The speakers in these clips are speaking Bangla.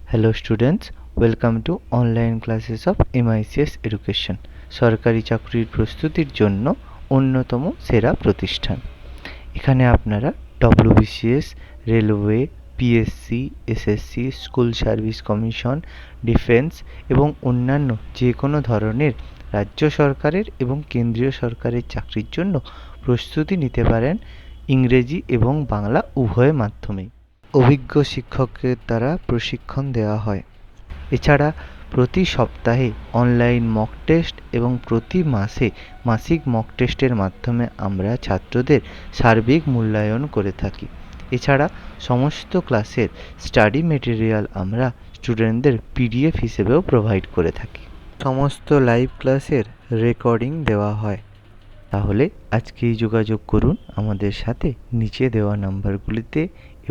Hello students, welcome to online classes of MICS Education. সরকারি চাকরির প্রস্তুতির জন্য অন্যতম সেরা প্রতিষ্ঠান। এখানে আপনারা WBCS, railway, PSC, SSC, school service commission, defence এবং অন্যান্য যে কোনো ধরনের রাজ্য সরকারের এবং কেন্দ্রীয় সরকারের চাকরির জন্য প্রস্তুতি নিতে পারেন ইংরেজি এবং বাংলা উভয় মাধ্যমেই। অভিজ্ঞ শিক্ষকের দ্বারা প্রশিক্ষণ দেওয়া হয়। এছাড়া প্রতি সপ্তাহে অনলাইন মক টেস্ট এবং প্রতি মাসে মাসিক মক টেস্টের মাধ্যমে আমরা ছাত্রদের সার্বিক মূল্যায়ন করে থাকি। এছাড়া সমস্ত ক্লাসের স্টাডি মেটেরিয়াল আমরা স্টুডেন্টদের PDF হিসেবেও প্রোভাইড করে থাকি। সমস্ত লাইভ ক্লাসের রেকর্ডিং দেওয়া হয়। তাহলে আজকেই যোগাযোগ করুন আমাদের সাথে নিচে দেওয়া নাম্বারগুলিতে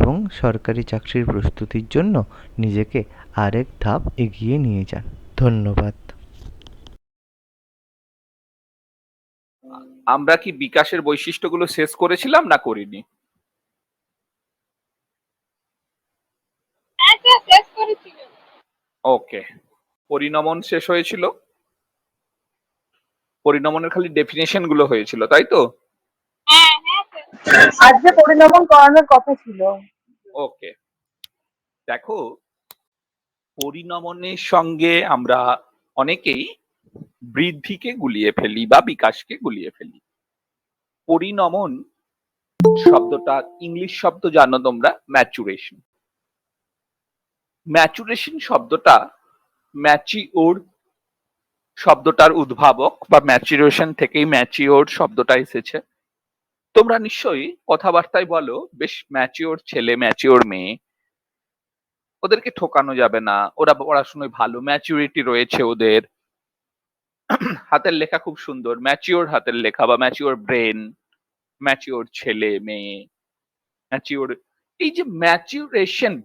এবং সরকারি চাকরির প্রস্তুতির জন্য নিজেকে আরেক ধাপ এগিয়ে নিয়ে যান। ধন্যবাদ। আমরা কি বিকাশের বৈশিষ্ট্যগুলো শেষ করেছিলাম না করিনি? ওকে, পরিণমন শেষ হয়েছিল। পরিণমনের খালি ডেফিনেশন গুলো হয়েছিল, তাই তো? আজকে পরিণমন করানোর কথা ছিল। ওকে, দেখো, পরিণমনের সঙ্গে আমরা অনেকেই বৃদ্ধিকে গুলিয়ে ফেলি বা বিকাশকে গুলিয়ে ফেলি। পরিণমন শব্দটা ইংলিশ শব্দ জানো তোমরা, ম্যাচুরেশন। ম্যাচুরেশন শব্দটা ম্যাচিওর শব্দটার উদ্ভাবক বা ম্যাচুরেশন থেকেই ম্যাচিওর শব্দটা এসেছে। তোমরা নিশ্চয়ই কথাবার্তায় বলো বেশ ম্যাচিওর ছেলে, ম্যাচিওর মেয়ে, ওদেরকে ঠকানো যাবে না, ওরা পড়াশোনায় ভালো, ম্যাচুরিটি রয়েছে ওদের, হাতের লেখা খুব সুন্দর, ম্যাচিওর হাতের লেখা বা ম্যাচিওর ব্রেন, ম্যাচিওর ছেলে মেয়ে, ম্যাচিওর। এই যে ম্যাচুরেশন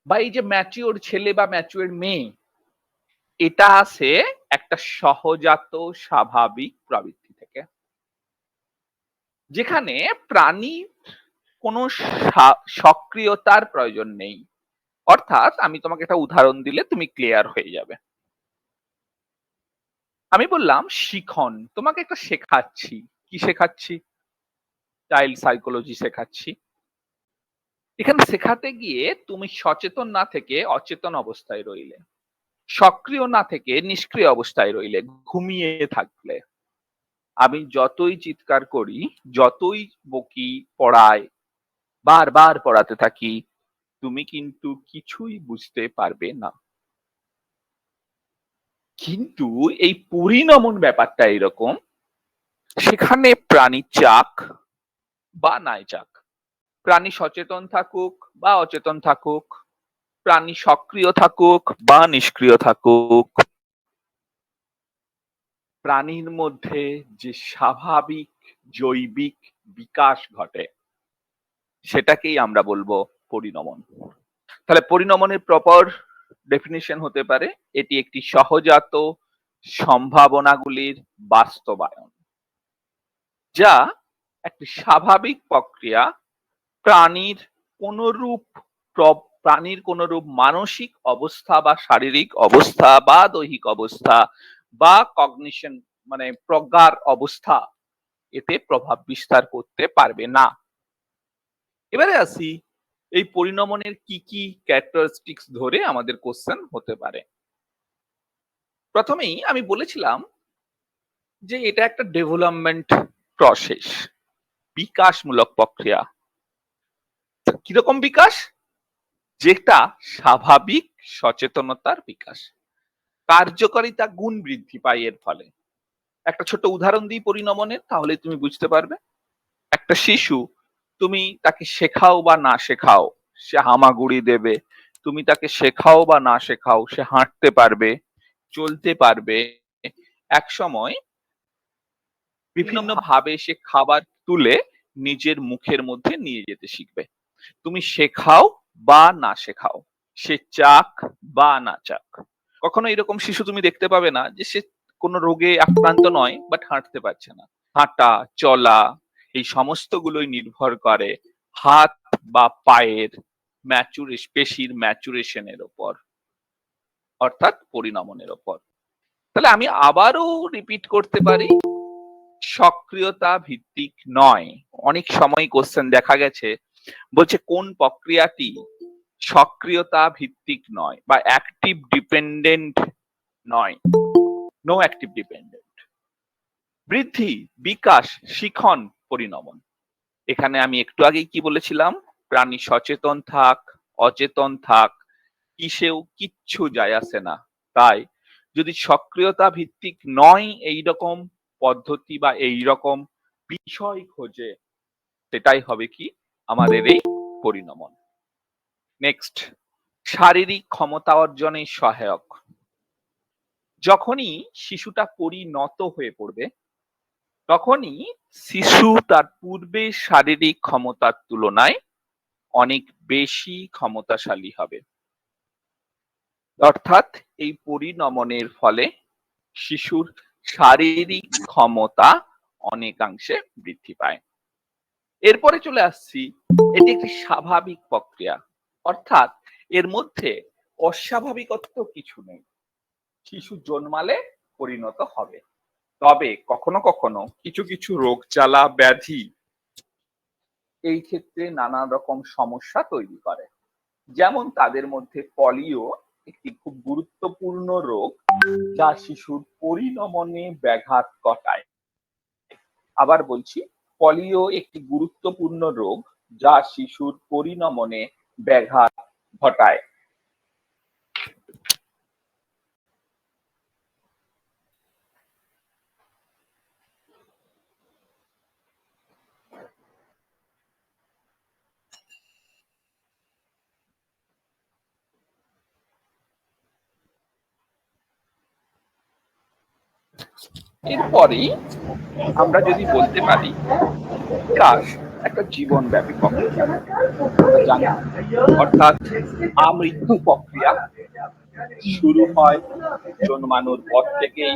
বা এই যে ম্যাচিওর ছেলে বা ম্যাচিওর মেয়ে, এটা আসে একটা সহজাত স্বাভাবিক প্রবৃত্তি থেকে, যেখানে প্রাণী কোনো সক্রিয়তার প্রয়োজন নেই। অর্থাৎ আমি তোমাকে একটা উদাহরণ দিলে তুমি ক্লিয়ার হয়ে যাবে। আমি বললাম শিখন, তোমাকে একটা শেখাচ্ছি। কি শেখাচ্ছি? চাইল্ড সাইকোলজি শেখাচ্ছি। এখানে শেখাতে গিয়ে তুমি সচেতন না থেকে অচেতন অবস্থায় রইলে, সক্রিয় না থেকে নিষ্ক্রিয় অবস্থায় রইলে, ঘুমিয়ে থাকলে। আমি যতই চিৎকার করি, যতই বকি, পড়াই, বারবার পড়াতে থাকি, তুমি কিন্তু কিছুই বুঝতে পারবে না। কিন্তু এই পরিণমন ব্যাপারটা এরকম, সেখানে প্রাণী চাক বা নাই চাক, প্রাণী সচেতন থাকুক বা অচেতন থাকুক, প্রাণী সক্রিয় থাকুক বা নিষ্ক্রিয় থাকুক, প্রাণীর মধ্যে যে স্বাভাবিক জৈবিক বিকাশ ঘটে সেটাকেই আমরা বলবো পরিণমন। তাহলে পরিণমনের প্রপার ডেফিনিশন হতে পারে এটি একটি সহজাত সম্ভাবনাগুলির বাস্তবায়ন, যা একটি স্বাভাবিক প্রক্রিয়া। প্রাণীর কোনরূপ মানসিক অবস্থা বা শারীরিক অবস্থা বা দৈহিক অবস্থা বা কগনিশন মানে প্রজ্ঞার অবস্থা এতে প্রভাব বিস্তার করতে পারবে না। এবারে আসি এই পরিণমনের কি কি ক্যারেক্টারিস্টিক্স ধরে আমাদের কোশ্চেন হতে পারে। প্রথমেই আমি বলেছিলাম যে এটা একটা ডেভেলপমেন্ট প্রসেস, বিকাশমূলক প্রক্রিয়া। কিরকম বিকাশ? যেটা স্বাভাবিক সচেতনতার বিকাশ, কার্যকারিতা গুণ বৃদ্ধি পায় এর ফলে। একটা ছোট উদাহরণ দিই পরিণমনের, তাহলে তুমি বুঝতে পারবে। একটা শিশু, তুমি তাকে শেখাও বা না শেখাও সে হামাগুড়ি দেবে, তুমি তাকে শেখাও বা না শেখাও সে হাঁটতে পারবে, চলতে পারবে, এক সময় বিভিন্ন ভাবে সে খাবার তুলে নিজের মুখের মধ্যে নিয়ে যেতে শিখবে। তুমি শেখাও বা না শেখাও, সে চাক বা না চাক। কখনো এরকম শিশু তুমি দেখতে পাবে না যে সে কোনো রোগে আক্রান্ত নয় বাট হাঁটতে পারছে না। হাঁটা চলা এই সমস্ত গুলোই নির্ভর করে হাত বা পায়ের পেশির ম্যাচুরেশনের ওপর, অর্থাৎ পরিণমনের ওপর। তাহলে আমি আবারও রিপিট করতে পারি, সক্রিয়তা ভিত্তিক নয়। অনেক সময় কোশ্চেন দেখা গেছে বলছে কোন প্রক্রিয়াটি সক্রিয়তা ভিত্তিক নয় বা অ্যাক্টিভ ডিপেন্ডেন্ট নয়। No active dependent. বৃদ্ধি, বিকাশ, শিখন, পরিণমন। এখানে আমি একটু আগেই কি বলেছিলাম, প্রাণী সচেতন থাক অচেতন থাক কিসেও কিচ্ছু যায় আসে না। তাই যদি সক্রিয়তা ভিত্তিক নয় এই রকম পদ্ধতি বা এই রকম বিষয় খোঁজে, সেটাই হবে কি আমাদের এই পরিণমন। নেক্সট, শারীরিক ক্ষমতা অর্জনে সহায়ক। যখনই শিশুটা পরিণত হয়ে পড়বে তখনই শিশু তার পূর্বে শারীরিক ক্ষমতার তুলনায় অনেক বেশি ক্ষমতাশালী হবে। অর্থাৎ এই পরিণমনের ফলে শিশুর শারীরিক ক্ষমতা অনেকাংশে বৃদ্ধি পায়। এরপরে চলে আসছি, এটি একটি স্বাভাবিক প্রক্রিয়া, অর্থাৎ এর মধ্যে অস্বাভাবিকত্ব কিছু নেই। শিশু জন্মালে পরিণত হবে, তবে কখনো কখনো কিছু কিছু রোগ জ্বালা ব্যাধি এই ক্ষেত্রে নানা রকম সমস্যা তৈরি করে। যেমন তাদের মধ্যে পলিও একটি খুব গুরুত্বপূর্ণ রোগ যা শিশুর পরিণমনে ব্যাঘাত ঘটায়। আবার বলছি, পলিও একটি গুরুত্বপূর্ণ রোগ যা শিশুর পরিণমনে ব্যাঘাত ঘটায়। এরপরেই আমরা যদি বলতে পারি বিকাশ একটা জীবনব্যাপী প্রক্রিয়া, আমরা জানি, অর্থাৎ আমৃত্যু প্রক্রিয়া শুরু হয় জন্মানোর পর থেকেই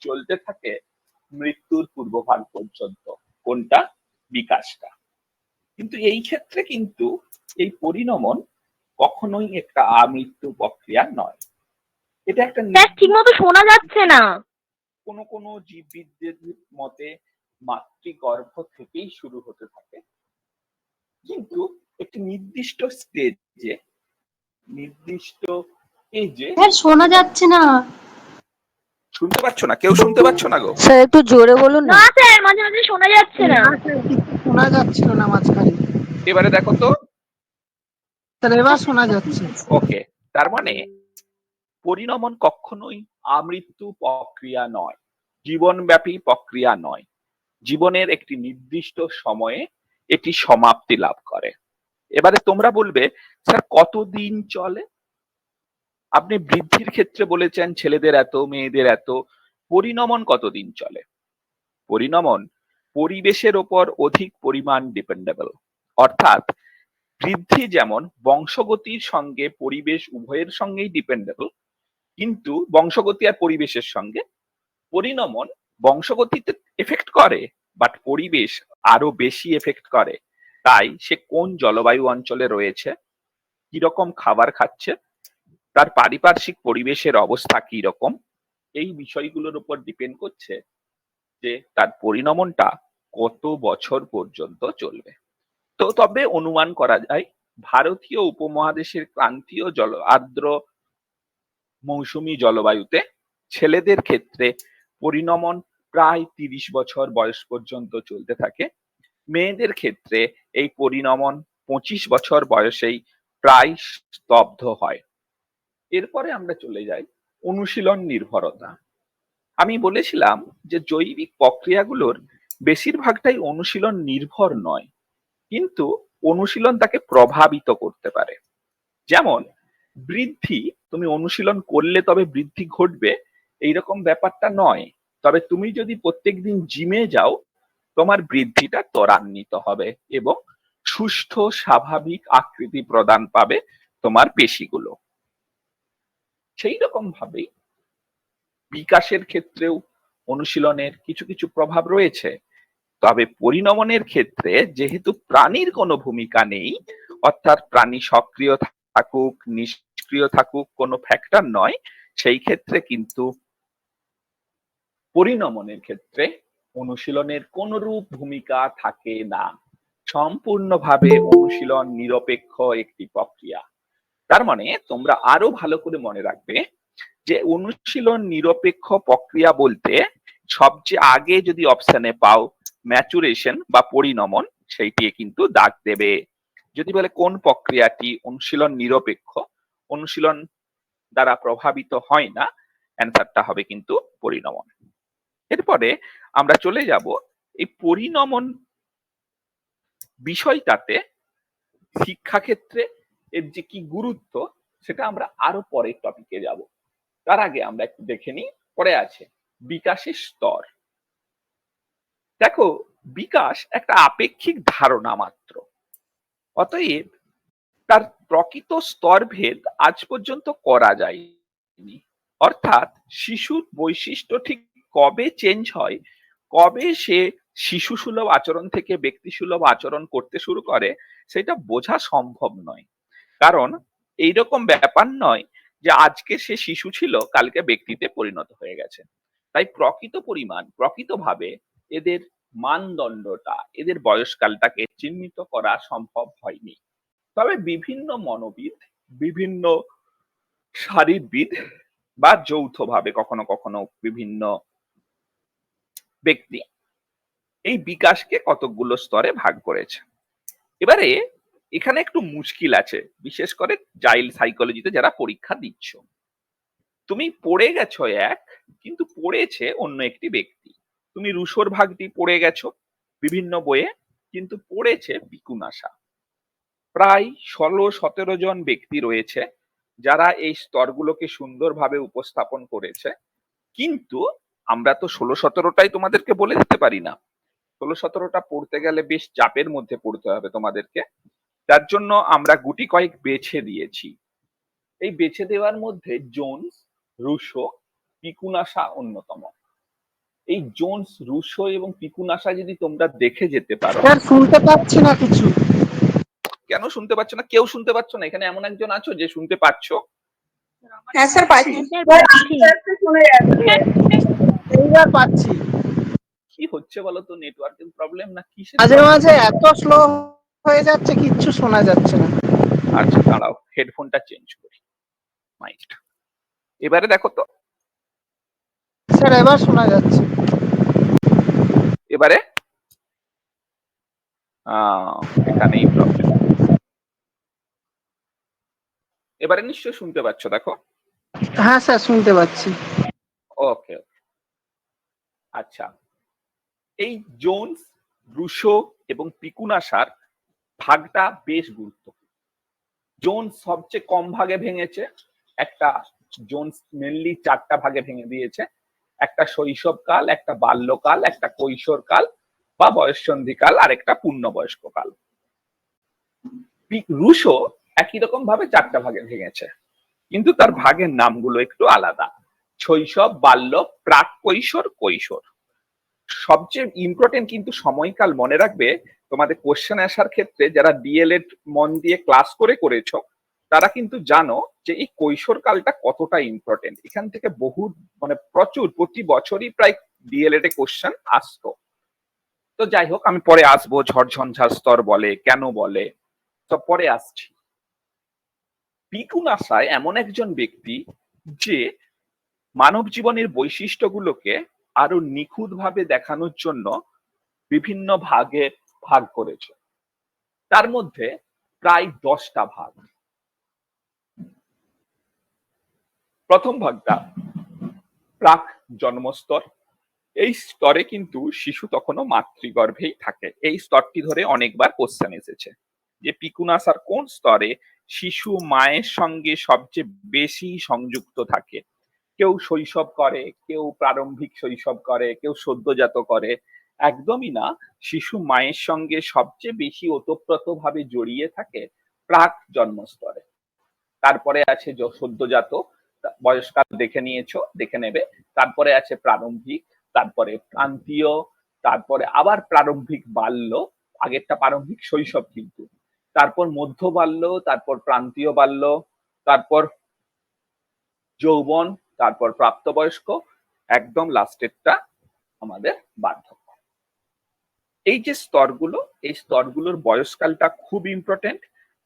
চলতে থাকে মৃত্যুর পূর্বভাগ পর্যন্ত। কোনটা? বিকাশটা। কিন্তু এই ক্ষেত্রে কিন্তু এই পরিণমন কখনোই একটা আমৃত্যু প্রক্রিয়া নয়। এটা একটা ঠিক মতো শোনা যাচ্ছে না। কোনো কোনো জীববিদদের মতে মাতৃগর্ভ থেকেই শুরু হতে থাকে, কিন্তু একটি নির্দিষ্ট স্টেজে নির্দিষ্ট এজে। স্যার শোনা যাচ্ছে না। শুনতে পাচ্ছ না? কেউ শুনতে পাচ্ছ না গো? স্যার একটু জোরে বলুন না স্যার, মাঝে মাঝে শোনা যাচ্ছে না। শোনা যাচ্ছিল না মাঝখানে। এবারে দেখো তো। স্যার এবার শোনা যাচ্ছে। ওকে, তার মানে পরিণমন কখনোই আমৃত্যু প্রক্রিয়া নয়, জীবনব্যাপী প্রক্রিয়া নয়। জীবনের একটি নির্দিষ্ট সময়ে এটি সমাপ্তি লাভ করে। এবারে তোমরা বলবে স্যার কতদিন চলে? আপনি বৃদ্ধির ক্ষেত্রে বলেছেন ছেলেদের এত মেয়েদের এত, পরিণমন কতদিন চলে? পরিণমন পরিবেশের ওপর অধিক পরিমাণ ডিপেন্ডেবল। অর্থাৎ বৃদ্ধি যেমন বংশগতির সঙ্গে পরিবেশ উভয়ের সঙ্গেই ডিপেন্ডেবল, কিন্তু বংশগতি আর পরিবেশের সঙ্গে পরিণমন বংশগতিতে এফেক্ট করে, বাট পরিবেশ আরো বেশি এফেক্ট করে। তাই সে কোন জলবায়ু অঞ্চলে রয়েছে, কিরকম খাবার খাচ্ছে, তার পারিপার্শ্বিক পরিবেশের অবস্থা কি রকম, এই বিষয়গুলোর উপর ডিপেন্ড করছে যে তার পরিণমনটা কত বছর পর্যন্ত চলবে। তো তবে অনুমান করা যায় ভারতীয় উপমহাদেশের ক্রান্তীয় আর্দ্র মৌসুমী জলবায়ুতে ছেলেদের ক্ষেত্রে পরিণমন প্রায় 30 বছর বয়স পর্যন্ত চলতে থাকে। মেয়েদের ক্ষেত্রে এই পরিণমন 25 বছর বয়সেই প্রায় স্তব্ধ হয়। এরপরে আমরা চলে যাই অনুশীলন নির্ভরতা। আমি বলেছিলাম যে জৈবিক প্রক্রিয়াগুলোর বেশিরভাগটাই অনুশীলন নির্ভর নয়, কিন্তু অনুশীলন তাকে প্রভাবিত করতে পারে। যেমন বৃদ্ধি, তুমি অনুশীলন করলে তবে বৃদ্ধি ঘটবে এইরকম ব্যাপারটা নয়। তবে তুমি যদি প্রত্যেকদিন জিমে যাও তোমার বৃদ্ধিটা ত্বরান্বিত হবে এবং সুস্থ স্বাভাবিক আকৃতি প্রদান পাবে তোমার পেশিগুলো। সেই রকম ভাবেই বিকাশের ক্ষেত্রেও অনুশীলনের কিছু কিছু প্রভাব রয়েছে। তবে পরিণমনের ক্ষেত্রে যেহেতু প্রাণীর কোনো ভূমিকা নেই, অর্থাৎ প্রাণী সক্রিয় থাকুক নিষ্ক্রিয় থাকুক কোনো ফ্যাক্টর নয়, সেই ক্ষেত্রে কিন্তু পরিণমনের ক্ষেত্রে অনুশীলনের কোনরূপ ভূমিকা থাকে না। সম্পূর্ণভাবে অনুশীলন নিরপেক্ষ একটি প্রক্রিয়া। তার মানে তোমরা আরো ভালো করে মনে রাখবে যে অনুশীলন নিরপেক্ষ প্রক্রিয়া বলতে সবচেয়ে আগে যদি অপশনে পাও ম্যাচুরেশন বা পরিণমন, সেইটি কিন্তু দাগ দেবে। যদি বলে কোন প্রক্রিয়াটি অনুশীলন নিরপেক্ষ, অনুশীলন দ্বারা প্রভাবিত হয় না, অ্যান্সারটা হবে কিন্তু পরিণমন। এরপরে আমরা চলে যাব এই পরিণমন বিষয়টাতে শিক্ষাক্ষেত্রে এর যে কি গুরুত্ব সেটা আমরা আরো পরের টপিকে যাব। তার আগে আমরা একটু দেখে নিই পরে আছে বিকাশের স্তর। দেখো, বিকাশ একটা আপেক্ষিক ধারণা মাত্র, অতএব তার প্রকৃত স্তরভেদ আজ পর্যন্ত করা যায়নি। অর্থাৎ শিশুর বৈশিষ্ট্য ঠিক কবে চেঞ্জ হয়, কবে সে শিশু সুলভ আচরণ থেকে ব্যক্তি সুলভ আচরণ করতে শুরু করে, সেটা বোঝা সম্ভব নয়। কারণ এইরকম ব্যাপার নয় যে আজকে সে শিশু ছিল কালকে ব্যক্তিতে পরিণত হয়ে গেছে। তাই প্রকৃত পরিমাণ প্রকৃতভাবে এদের মানদণ্ডটা, এদের বয়সকালটাকে চিহ্নিত করা সম্ভব হয়নি। তবে বিভিন্ন মনোবিদ, বিভিন্ন শারীরবিদ বা যৌথভাবে কখনো কখনো বিভিন্ন ব্যক্তি এই বিকাশকে কতকগুলো স্তরে ভাগ করেছে। এবারে এখানে একটু মুশকিল আছে, বিশেষ করে চাইল্ড সাইকোলজিতে যারা পরীক্ষা দিচ্ছ। তুমি পড়ে গেছো এক, কিন্তু পড়েছে অন্য একটি ব্যক্তি। তুমি রুশোর ভাগটি পড়ে গেছো বিভিন্ন বইয়ে, কিন্তু পড়েছে পিকুনাসা। প্রায় 16-17 জন ব্যক্তি রয়েছে যারা এই স্তরগুলোকে সুন্দরভাবে উপস্থাপন করেছে। কিন্তু আমরা তো 16-17টাই তোমাদেরকে বলে দিতে পারি না। 16-17টা পড়তে গেলে বেশ চাপের মধ্যে পড়তে হবে তোমাদেরকে। তার জন্য আমরা গুটি কয়েক বেছে দিয়েছি। এই বেছে দেওয়ার মধ্যে জোন্স, রুশো, পিকুনাসা অন্যতম। এই জোন্স, রুশো এবং পিকুনাসা যদি তোমরা দেখে যেতে পারো। স্যার শুনতে পাচ্ছি না কিছু। কেন শুনতে পাচ্ছ না? কেউ শুনতে পাচ্ছ না? এখানে এমন একজন আছো যে শুনতে পাচ্ছ? হ্যাঁ স্যার পাচ্ছি। স্যার পাচ্ছি। এইবার পাচ্ছি। কি হচ্ছে বলো তো, নেটওয়ার্কের প্রবলেম না কিসের মাঝে problem? মাঝে এত স্লো হয়ে যাচ্ছে কিচ্ছু শোনা যাচ্ছে না। আচ্ছা দাঁড়াও, হেডফোনটা চেঞ্জ করি। মাইক এবারে দেখো তো, স্যার এবার শোনা যাচ্ছে। এবারে এখানেই প্রবলেম। এবারে নিশ্চয় শুনতে পাচ্ছ, দেখো। হ্যাঁ স্যার শুনতে পাচ্ছি। ওকে, আচ্ছা। এই জোন্স, রুশো এবং পিকুনাসার ভাগটা বেশ গুরুত্বপূর্ণ। জোন্স সবচেয়ে কম ভাগে ভেঙেছে। একটা জোন্স মেনলি 4টা ভাগে ভেঙে দিয়েছে। একটা শৈশবকাল, একটা বাল্যকাল, একটা কৈশোরকাল বা বয়ঃসন্ধিকাল, আর একটা পূর্ণবয়স্ককাল। রুশো একই রকম ভাবে 4টা ভাগে ভেঙেছে, কিন্তু তার ভাগের নামগুলো একটু আলাদা। শৈশব, বাল্য, প্রাক কৈশোর, কৈশোর। সবচেয়ে ইম্পর্টেন্ট কিন্তু সময়কাল মনে রাখবে, তোমাদের কোশ্চেন আসার ক্ষেত্রে যারা ডিএলএড মন দিয়ে ক্লাস করেছো তারা কিন্তু জানো যে এই কৈশোর কালটা কতটা ইম্পর্টেন্ট। এখান থেকে বহু মানে প্রচুর প্রতি বছরই প্রায় ডিএলএড এ কোশ্চেন আসতো। তো যাই হোক, আমি পরে আসবো ঝড়ঝঞ্ঝার স্তর বলে কেন বলে, সব পরে আসছি। পিকুনাসায় এমন একজন ব্যক্তি যে মানব জীবনের বৈশিষ্ট্যগুলোকে আরো নিখুঁতভাবে দেখানোর জন্য বিভিন্ন ভাগে ভাগ করেছে। তার মধ্যে প্রায় 10টা ভাগ। প্রথম ভাগটা প্রাক জন্মস্তর। এই স্তরে কিন্তু শিশু তখনও মাতৃগর্ভেই থাকে। এই স্তরটি ধরে অনেকবার কোশ্চেন এসেছে যে পিকুনাসার কোন স্তরে শিশু মায়ের সঙ্গে সবচেয়ে বেশি সংযুক্ত থাকে। কেউ শৈশব করে, কেউ প্রারম্ভিক শৈশব করে, কেউ সদ্যজাত করে। একদমই না, শিশু মায়ের সঙ্গে সবচেয়ে বেশি ওতপ্রোত ভাবে জড়িয়ে থাকে প্রাক জন্মস্তরে। তারপরে আছে সদ্যজাত, বয়সকাল দেখে নিয়েছো, দেখে নেবে। তারপরে আছে প্রারম্ভিক, তারপরে প্রান্তীয়, তারপরে আবার প্রারম্ভিক বাল্য, আগেরটা প্রারম্ভিক শৈশব কিন্তু। তারপর মধ্য বাল্য, তারপর প্রান্তীয় বাল্য, তারপর যৌবন, তারপর প্রাপ্তবয়স্ক, একদম লাস্টেরটা আমাদের বার্ধক্য। এই যে স্তরগুলো, এই স্তরগুলোর বয়সকালটা খুব ইম্পর্টেন্ট।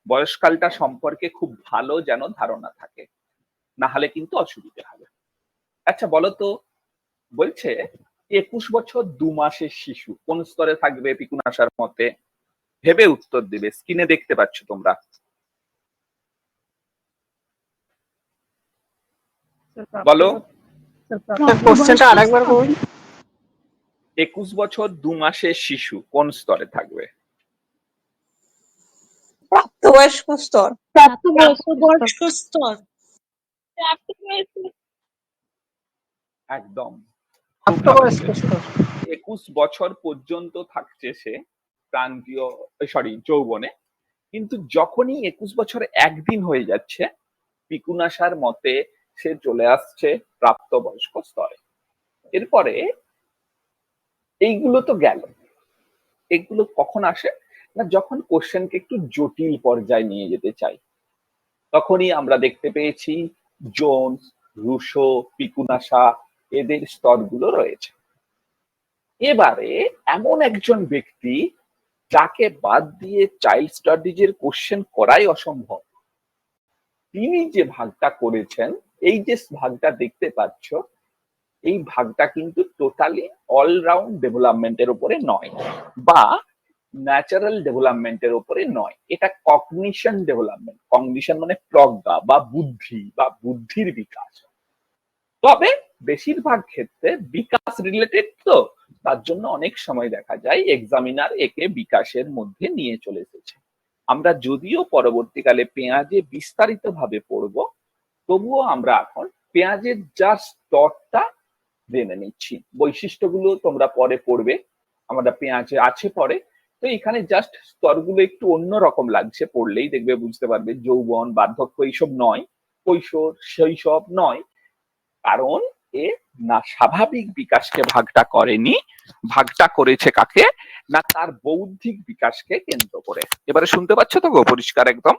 বয়সকালটা সম্পর্কে খুব ভালো যেন ধারণা থাকে, না হলে কিন্তু অসুবিধা হবে। আচ্ছা বলো তো, বলছে 21 বছর 2 মাসের শিশু কোন স্তরে থাকবে পিকুনাশার মতে? ভেবে উত্তর দিবে, স্ক্রিনে দেখতে পাচ্ছ তোমরা। বলো। কোশ্চেনটা আরেকবার বলুন। 21 বছর 2 মাসের শিশু কোন স্তরে থাকবে? প্রাপ্তবয়স্ক স্তর। প্রাপ্তবয়স্ক স্তর। একদম, প্রাপ্তবয়স্ক স্তর। 21 বছর পর্যন্ত থাকছে সে প্রান্তীয়, সরি, যৌবনে। কিন্তু যখনই 21 বছর একদিন হয়ে যাচ্ছে, পিকুনাশার মতে সে চলে আসছে প্রাপ্তবয়স্ক স্তরে। এরপরে এইগুলো তো গেল, এগুলো কখন আসে না, যখন কোশ্চেনকে একটু জটিল পর্যায়ে নিয়ে যেতে চাই, তখনই আমরা দেখতে পেয়েছি জোন্স, রুশো, পিকুনাশা এদের স্তরগুলো রয়েছে। এবারে এমন একজন ব্যক্তি যাকে বাদ দিয়ে চাইল্ড স্টাডিজ এর কোশ্চেন করাই অসম্ভব, তিনি যে ভাগটা করেছেন, এই যে ভাগটা দেখতে পাচ্ছ, এই ভাগটা কিন্তু টোটালি অলরাউন্ড ডেভেলপমেন্টের উপরে নয় বা ন্যাচারাল ডেভেলপমেন্টের উপরে নয়, এটা কগনিশন ডেভেলপমেন্ট। কগনিশন মানে প্রজ্ঞা বা বুদ্ধি বা বুদ্ধির বিকাশ। তবে বেশিরভাগ ক্ষেত্রে বিকাশ রিলেটেড, তো তার জন্য অনেক সময় দেখা যায় এক্সামিনার একে বিকাশের মধ্যে নিয়ে চলে এসেছে। আমরা যদিও পরবর্তীকালে পেঁয়াজে বিস্তারিত ভাবে পড়বো, তবুও আমরা এখন পেঁয়াজের যা স্তরটা জেনে নিচ্ছি। বৈশিষ্ট্যগুলো তোমরা পরে পড়বে, আমরা পেঁয়াজে আছে পরে। তো এখানে জাস্ট স্তরগুলো একটু অন্যরকম লাগছে, পড়লেই দেখবে, বুঝতে পারবে। যৌবন, বার্ধক্য এইসব নয়, কৈশোর, শৈশব নয়, কারণ এ না স্বাভাবিক বিকাশকে ভাগটা করেনি, ভাগটা করেছে কাকে না, তার বৌদ্ধিক বিকাশকে কেন্দ্র করে। এবারে শুনতে পাচ্ছ তো গো, পরিষ্কার একদম?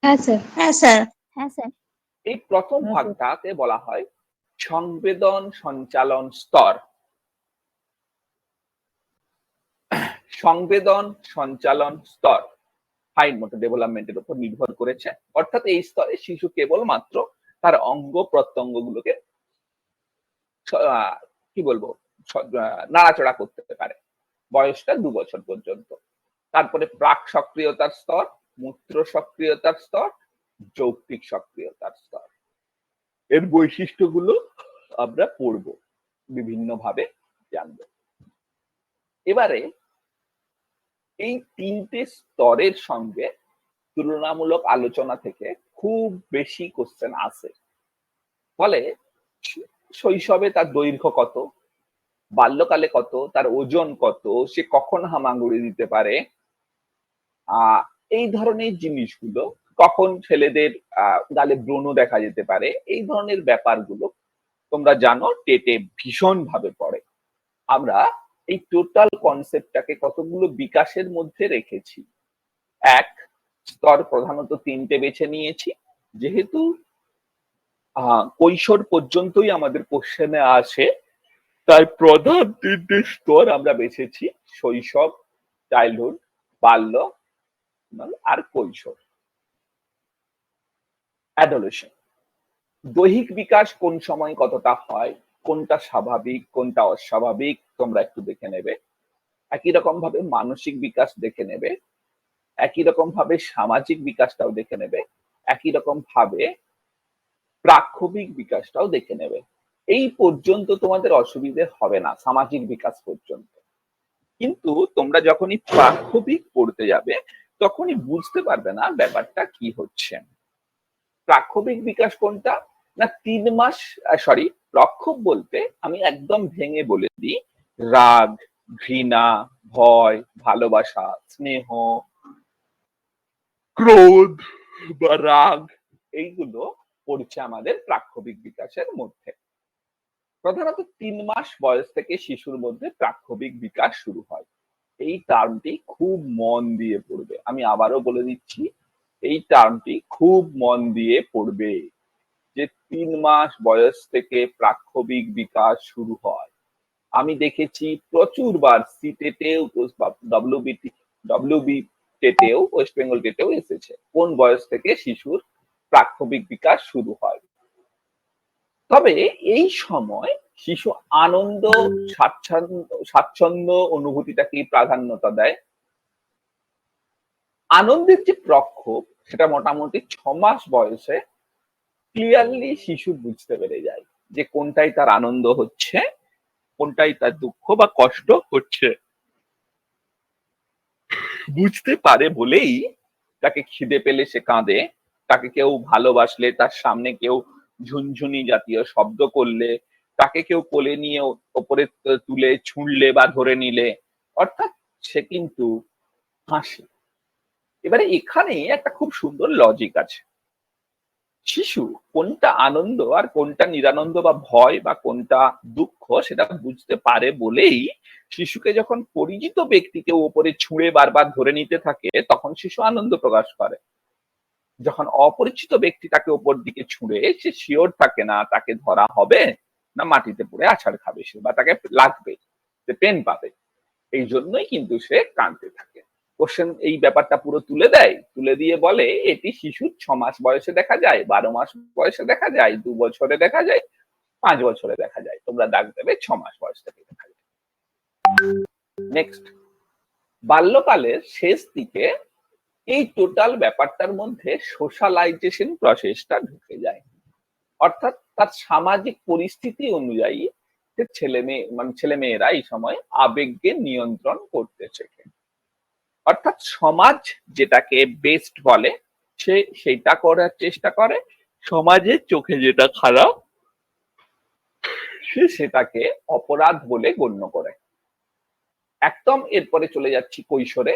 হ্যাঁ স্যার। হ্যাঁ স্যার। হ্যাঁ স্যার। এই প্রথম ভাগটাকে বলা হয় সংবেদন সঞ্চালন স্তর। সংবেদন সঞ্চালন স্তর ফাইন মোটর ডেভেলপমেন্টের উপর নির্ভর করেছে। অর্থাৎ এই স্তরে শিশু কেবলমাত্র তার অঙ্গ প্রত্যঙ্গ গুলোকে কি বলবো, নাড়াচড়া করতে পারে। বয়সটা 2 বছর পর্যন্ত। তারপরে প্রাক সক্রিয়তার স্তর, মূত্র সক্রিয়তার স্তর, যৌক্তিক সক্রিয়তার স্তর। এর বৈশিষ্ট্যগুলো আমরা পড়বো, বিভিন্ন ভাবে জানবো। এবারে এই 3টে স্তরের সঙ্গে তুলনামূলক আলোচনা থেকে খুব বেশি কোশ্চেন আসে। ফলে শৈশবে তার দৈর্ঘ্য কত, বাল্যকালে কত, তার ওজন কত, সে কখন হামাগুড়ি দিতে পারে, এই ধরনের জিনিসগুলো, কখন ছেলেদের গালে ব্রণ দেখা যেতে পারে, এই ধরনের ব্যাপারগুলো তোমরা জানো টেটে ভীষণ ভাবে পড়ে। আমরা এই টোটাল কনসেপ্টটাকে কতগুলো বিকাশের মধ্যে রেখেছি। এক স্তর প্রধানত 3টে বেছে নিয়েছি, যেহেতু কৈশোর পর্যন্তই আমাদের কোশ্চেনে আসে, তাই প্রধান 3টে স্তর আমরা বেছেছি: শৈশব, চাইল্ডহুড, বাল্য আর কৈশোর, অ্যাডোলেসেন্ট। দৈহিক বিকাশ কোন সময় কতটা হয়, কোনটা স্বাভাবিক কোনটা অস্বাভাবিক তোমরা একটু দেখে নেবে। একই রকম ভাবে মানসিক বিকাশ দেখে নেবে, একই রকম ভাবে সামাজিক বিকাশটাও দেখে নেবে, একই রকম ভাবে প্রাক্ষবিক বিকাশটাও দেখে নেবে। এই পর্যন্ত তোমাদের অসুবিধে হবে না, সামাজিক বিকাশ পর্যন্ত। কিন্তু তোমরা যখনই প্রাক্ষবিক পড়তে যাবে, তখনই বুঝতে পারবে না ব্যাপারটা কি হচ্ছে। প্রাক্ষবিক বিকাশ কোনটা না, 3 মাস, সরি, প্রক্ষোভ বলতে আমি একদম ভেঙে বলে দিই, রাগ, ঘৃণা, ভয়, ভালোবাসা, স্নেহ, ক্রোধ বা রাগ, এইগুলো পড়ছে আমাদের প্রাক্ষবিক বিকাশের মধ্যে। প্রধানত 3 মাস বয়স থেকে শিশুর মধ্যে প্রাক্ষবিক বিকাশ শুরু হয়। এই টার্মটি খুব মন দিয়ে পড়বে। আমি আবারও বলে দিচ্ছি, এই টার্মটি খুব মন দিয়ে পড়বে যে 3 মাস বয়স থেকে প্রাক্ষবিক বিকাশ শুরু হয়। আমি দেখেছি প্রচুরবার সিটেটেও, ডব্লিউবি টেটেও, ওয়েস্ট বেঙ্গল টেটেও এসেছে কোন বয়স থেকে শিশুর প্রাক্ষবিক বিকাশ শুরু হয়। তবে এই সময় শিশু আনন্দ, স্বাচ্ছন্দ্য অনুভূতিটাকে প্রাধান্যতা দেয়। আনন্দের যে প্রক্ষোভ সেটা মোটামুটি 6 মাস বয়সে ক্লিয়ারলি শিশু বুঝতে পেরে যায় যে কোনটাই তার আনন্দ হচ্ছে, কোনটাই তার দুঃখ বা কষ্ট হচ্ছে। বুঝতে পারে বলেই তাকে খিদে পেলে সে কাঁদে, তাকে কেউ ভালোবাসলে, তার সামনে কেউ ঝুনঝুনি জাতীয় শব্দ করলে, তাকে কেউ কোলে নিয়ে ওপরে তুলে ছুঁড়লে বা ধরে নিলে, অর্থাৎ সে কিন্তু হাসে। এবারে এখানে একটা খুব সুন্দর লজিক আছে। শিশু কোনটা আনন্দ আর কোনটা নিরানন্দ বা ভয় বা কোনটা দুঃখ সেটা বুঝতে পারে বলেই শিশুকে যখন পরিচিত ব্যক্তিকে ওপরে ছুঁড়ে বারবার ধরে নিতে থাকে তখন শিশু আনন্দ প্রকাশ করে। যখন অপরিচিত ব্যক্তি তাকে ওপর দিকে ছুঁড়ে, সে শিওর থাকে না তাকে ধরা হবে না মাটিতে পড়ে আছাড় খাবে সে, বা তাকে লাগবে, সে পেন পাবে। এই জন্যই কিন্তু সে কাঁদতে থাকে। কোশ্চেন এই ব্যাপারটা পুরো তুলে দেয়, তুলে দিয়ে বলে এটি শিশুর 6 মাস বয়সে দেখা যায়, 12 মাস বয়সে দেখা যায়, 2 বছরে দেখা যায়, 5 বছরে দেখা যায়। তোমরা দাগ দেবে 6 মাস বয়স থেকে দেখা যায়। নেক্সট, বাল্যকালের শেষ দিকে এই টোটাল ব্যাপারটার মধ্যে সোশ্যালাইজেশন প্রসেসটা ঢুকে যায়। অর্থাৎ তার সামাজিক পরিস্থিতি অনুযায়ী ছেলেমেয়েরা এই সময় আবেগকে নিয়ন্ত্রণ করতে শেখে। অর্থাৎ সমাজ যেটাকে বেস্ট বলে সে সেটা করার চেষ্টা করে, সমাজের চোখে যেটা খারাপ সে সেটাকে অপরাধ বলে গণ্য করে। একদম এরপরে চলে যাচ্ছি কৈশোরে।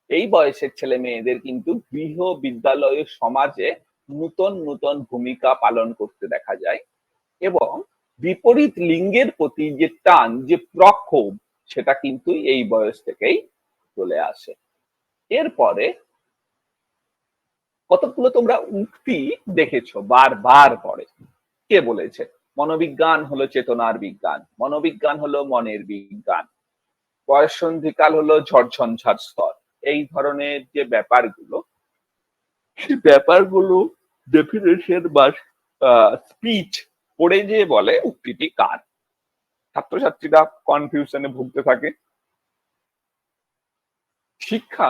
এই বয়সের ছেলে মেয়েদের কিন্তু গৃহ, বিদ্যালয়, সমাজে নূতন নূতন ভূমিকা পালন করতে দেখা যায় এবং বিপরীত লিঙ্গের প্রতি যে টান, যে প্রক্ষোভ, সেটা কিন্তু এই বয়স থেকেই চলে আসে। এরপরে কতগুলো তোমরা উক্তি দেখেছো বারবার পরে। কে বলেছে? মনোবিজ্ঞান হলো চেতনার বিজ্ঞান, মনোবিজ্ঞান হলো মনের বিজ্ঞান, বয়ঃসন্ধিকাল হলো ঝড়ঝঞ্ঝার স্তর। এই ধরনের যে ব্যাপারগুলো, সেই ব্যাপারগুলো ডেফিনেশন বা স্পিচ পড়ে যে বলে উক্তিটি কার। ছাত্রছাত্রীরা কনফিউশনে ভুগতে থাকে। শিক্ষা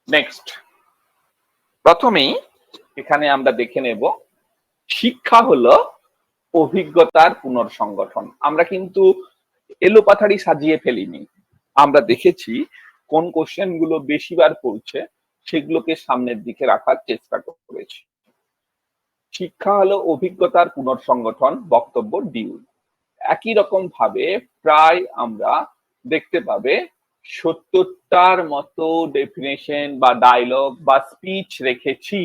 নেক্সট, প্রথমেই এখানে আমরা দেখে নেব শিক্ষা হলো অভিজ্ঞতার পুনর্সংগঠন। আমরা কিন্তু এলোপাথারি সাজিয়ে ফেলিনি, আমরা দেখেছি কোন কোশ্চেন গুলো বেশিবার পড়ছে সেগুলোকে সামনের দিকে রাখার চেষ্টা করেছি। শিক্ষা হলো অভিজ্ঞতার পুনর্সংগঠন, বক্তব্য ডিউ। একই রকম ভাবে প্রায় আমরা দেখতে পাবে 70টার মতো ডেফিনেশন বা ডায়লগ বা স্পিচ রেখেছি।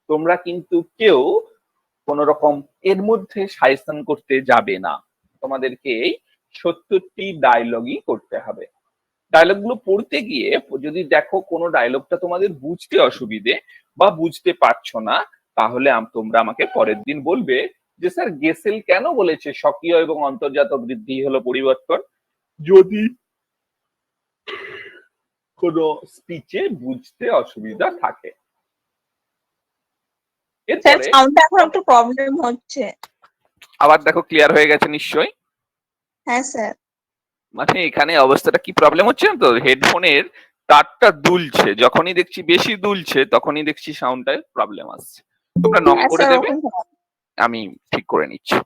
তোমরা কিন্তু কেউ কোন রকম এর মধ্যে সাজেশন করতে যাবে না, তোমাদেরকে এই 70টি ডায়লগই করতে হবে। ডায়লগ গুলো পড়তে গিয়ে যদি দেখো কোনো ডায়লগটা তোমাদের বুঝতে অসুবিধে বা বুঝতে পারছো না, তাহলে তোমরা আমাকে পরের দিন বলবে যে স্যার গেসেল কেন বলেছে স্বকীয় এবং অন্তর্জাত বৃদ্ধি হলো পরিবর্তন। যদি কোনো স্পিচে বুঝতে অসুবিধা থাকে। স্যার সাউন্ডটা এখন একটু প্রবলেম হচ্ছে। আবার দেখো ক্লিয়ার হয়ে গেছে নিশ্চয়ই? হ্যাঁ স্যার। মানে এখানে অবস্থাটা কি প্রবলেম হচ্ছে না তো, হেডফোনের তারটা দুলছে, যখনই দেখছি বেশি দুলছে তখনই দেখছি সাউন্ডটায় প্রবলেম আসছে। তোমরা নক করে দেবে, আমি ঠিক করে নিচ্ছি।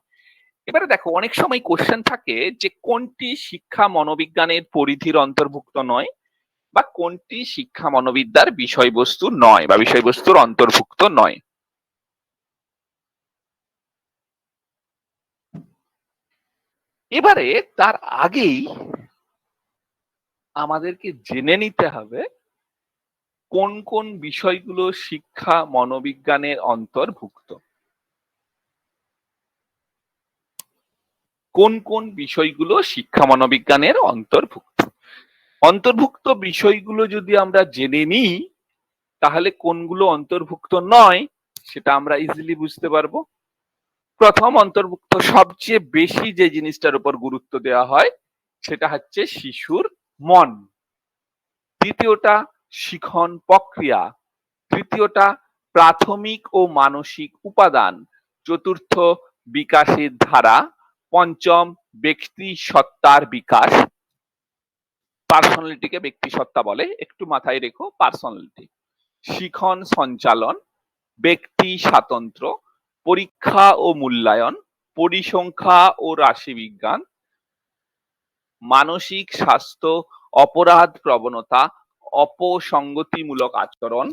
এবারে দেখো অনেক সময় কোশ্চেন থাকে যে কোনটি শিক্ষা মনোবিজ্ঞানের পরিধির অন্তর্ভুক্ত নয় বা কোনটি শিক্ষা মনোবিদ্যার বিষয়বস্তু নয় বা বিষয়বস্তুর অন্তর্ভুক্ত নয়। এবারে তার আগেই আমাদেরকে জেনে নিতে হবে কোন কোন বিষয়গুলো শিক্ষা মনোবিজ্ঞানের অন্তর্ভুক্ত। কোন কোন বিষয়গুলো শিক্ষা মনোবিজ্ঞানের অন্তর্ভুক্ত? অন্তর্ভুক্ত বিষয়গুলো যদি আমরা জেনে নিই তাহলে কোনগুলো অন্তর্ভুক্ত নয় সেটা আমরা ইজিলি বুঝতে পারবো। প্রথম অন্তর্ভুক্ত সবচেয়ে বেশি যে জিনিসটার উপর গুরুত্ব দেওয়া হয় সেটা হচ্ছে শিশুর মন। দ্বিতীয়টা শিখন প্রক্রিয়া। তৃতীয়টা প্রাথমিক ও মানসিক উপাদান। চতুর্থ বিকাশের ধারা। পঞ্চম ব্যক্তি সত্তার বিকাশ। পার্সোনালিটিকে ব্যক্তি সত্তা বলে, একটু মাথায় রেখো পার্সোনালিটি। শিখন সঞ্চালন, ব্যক্তি স্বাতন্ত্র্য, পরীক্ষা ও মূল্যায়ন, পরিসংখ্যা ও রাশিবিজ্ঞান, মানসিক স্বাস্থ্য, অপরাধ প্রবণতা, অপসঙ্গতিমূলক আচরণ,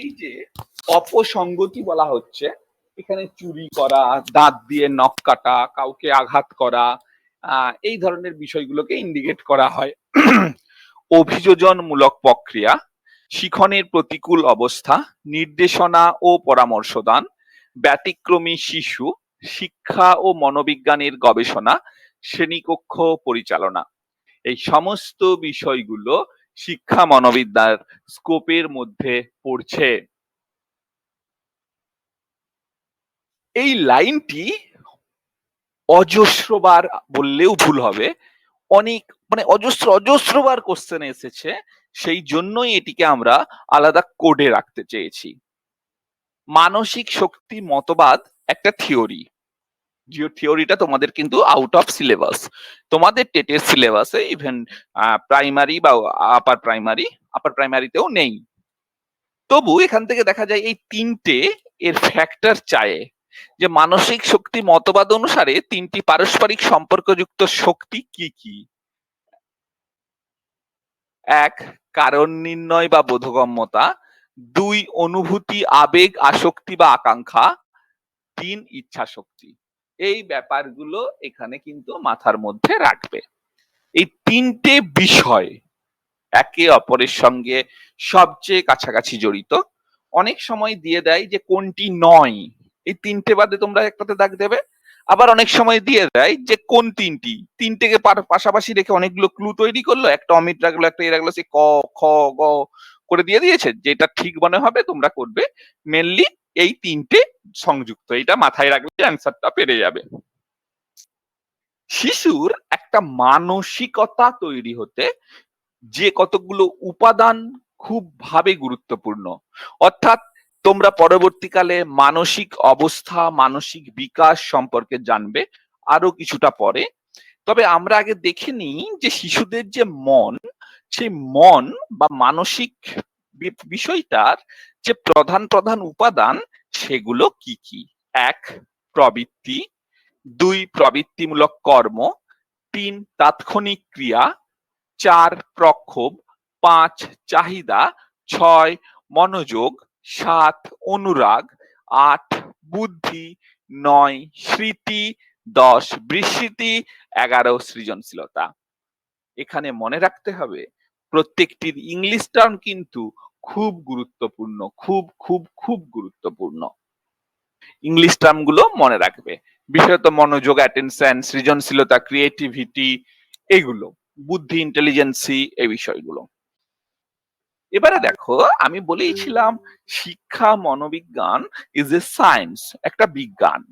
এই যে অপসঙ্গতি বলা হচ্ছে, এখানে চুরি করা, দাঁত দিয়ে নখ কাটা, কাউকে আঘাত করা, এই ধরনের বিষয়গুলোকে ইন্ডিকেট করা হয়। অভিযোজনমূলক প্রক্রিয়া, শিখনের প্রতিকূল অবস্থা, নির্দেশনা ও পরামর্শ দান, ব্যতিক্রমী শিশু, শিক্ষা ও মনোবিজ্ঞানের গবেষণা, শ্রেণীকক্ষ পরিচালনা। এই সমস্ত বিষয়গুলো শিক্ষা মনোবিদ্যার স্কোপের মধ্যে পড়ছে। এই লাইনটি অজস্রবার বললেও ভুল হবে, অনেক মানে অজস্রবার কোশ্চেন এসেছে, সেই জন্যই এটিকে আমরা আলাদা কোডে রাখতে চেয়েছি। মানসিক শক্তি মতবাদ একটা থিওরি, যে থিওরিটা তোমাদের কিন্তু আউট অফ সিলেবাস, তোমাদের টেটের সিলেবাসে ইভেন প্রাইমারি বা আপার প্রাইমারিতেও নেই। তবু এখান থেকে দেখা যায় এই তিনটে এর ফ্যাক্টর চায় যে মানসিক শক্তি মতবাদ অনুসারে তিনটি পারস্পরিক সম্পর্কযুক্ত শক্তি কি কি। এক, কারণ নির্ণয় বা বোধগম্যতা। দুই, অনুভূতি, আবেগ, আসক্তি বা আকাঙ্ক্ষা। তিন, ইচ্ছা শক্তি। এই ব্যাপারগুলো এখানে কিন্তু মাথার মধ্যে রাখবে। এই তিনটে বিষয় একে অপরের সঙ্গে সবচেয়ে কাছাকাছি জড়িত। অনেক সময় দিয়ে দেয় যে কোনটি নয়, এই তিনটে বাদে তোমরা একটাতে দাগ দেবে। আবার অনেক সময় দিয়ে দেয় যে কোন তিনটেকে পাশাপাশি রেখে অনেকগুলো ক্লু তৈরি করলো, একটা অমিট রাখলো, একটা এ রাখলো, সে ক খ গ করে দিয়ে দিয়েছে, যেটা ঠিক মনে হবে তোমরা করবে। মেনলি এই তিনটে সংযুক্ত, এটা মাথায় রাখলে অ্যান্সারটা পেরে যাবে। শিশুর একটা মানসিকতা তৈরি হতে যে কতগুলো উপাদান খুব ভাবে গুরুত্বপূর্ণ, অর্থাৎ তোমরা পরবর্তীকালে মানসিক অবস্থা, মানসিক বিকাশ সম্পর্কে জানবে আরো কিছুটা পরে। তবে আমরা আগে দেখে নিই যে শিশুদের যে মন, সেই মন বা মানসিক বিষয়টার যে প্রধান প্রধান উপাদান সেগুলো কি কি। এক, প্রবৃত্তি। দুই, প্রবৃত্তিমূলক কর্ম। তিন, তাৎক্ষণিক ক্রিয়া। চার, প্রক্ষোভ। পাঁচ, চাহিদা। ছয়, মনোযোগ। সাত, অনুরাগ। আট, বুদ্ধি। নয়, স্মৃতি। 10, বিস্মৃতি। 11, সৃজনশীলতা। এখানে মনে রাখতে হবে প্রত্যেকটির ইংলিশ টার্ম কিন্তু খুব গুরুত্বপূর্ণ, খুব খুব খুব গুরুত্বপূর্ণ। ইংলিশ টার্ম গুলো মনে রাখবে, বিশেষত মনোযোগ, অ্যাটেনশন, সৃজনশীলতা, ক্রিয়েটিভিটি, এগুলো, বুদ্ধি, ইন্টেলিজেন্সি, এই বিষয়গুলো। এবারে দেখো, আমি বলেইছিলাম শিক্ষা মনোবিজ্ঞান ইজ এ সায়েন্স, একটা বিজ্ঞান।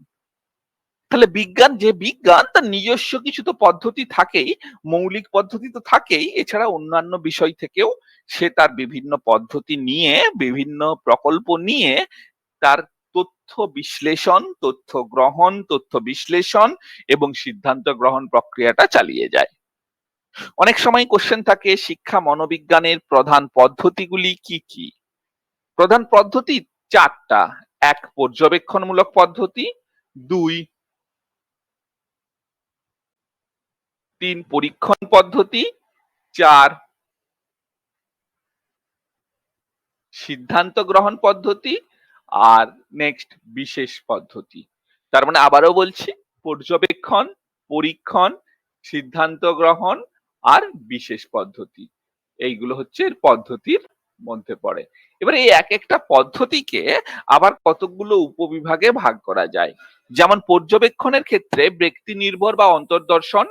তাহলে বিজ্ঞান, যে বিজ্ঞান তার নিজস্ব কিছু তো পদ্ধতি থাকেই, মৌলিক পদ্ধতি তো থাকেই, এছাড়া অন্যান্য বিষয় থেকেও সে তার বিভিন্ন পদ্ধতি নিয়ে, বিভিন্ন প্রকল্প নিয়ে তার তথ্য বিশ্লেষণ, তথ্য গ্রহণ, তথ্য বিশ্লেষণ এবং সিদ্ধান্ত গ্রহণ প্রক্রিয়াটা চালিয়ে যায়। অনেক সময় কোশ্চেন থাকে শিক্ষা মনোবিজ্ঞানের প্রধান পদ্ধতিগুলি কি কি। প্রধান পদ্ধতি চারটা। এক, পর্যবেক্ষণমূলক পদ্ধতি। দুই, 3 পরীক্ষণ পদ্ধতি, 4 সিদ্ধান্ত গ্রহণ পদ্ধতি, আর নেক্সট বিশেষ পদ্ধতি। তার মানে আবারও বলছি, পর্যবেক্ষণ, পরীক্ষণ, সিদ্ধান্ত গ্রহণ আর বিশেষ পদ্ধতি, এইগুলো হচ্ছে এর পদ্ধতির মধ্যে পড়ে। এবার এই এক একটা পদ্ধতিকে আবার কতগুলো উপবিভাগে ভাগ করা যায়। যেমন পর্যবেক্ষণের ক্ষেত্রে ব্যক্তি নির্ভর বা অন্তর্দর্শন,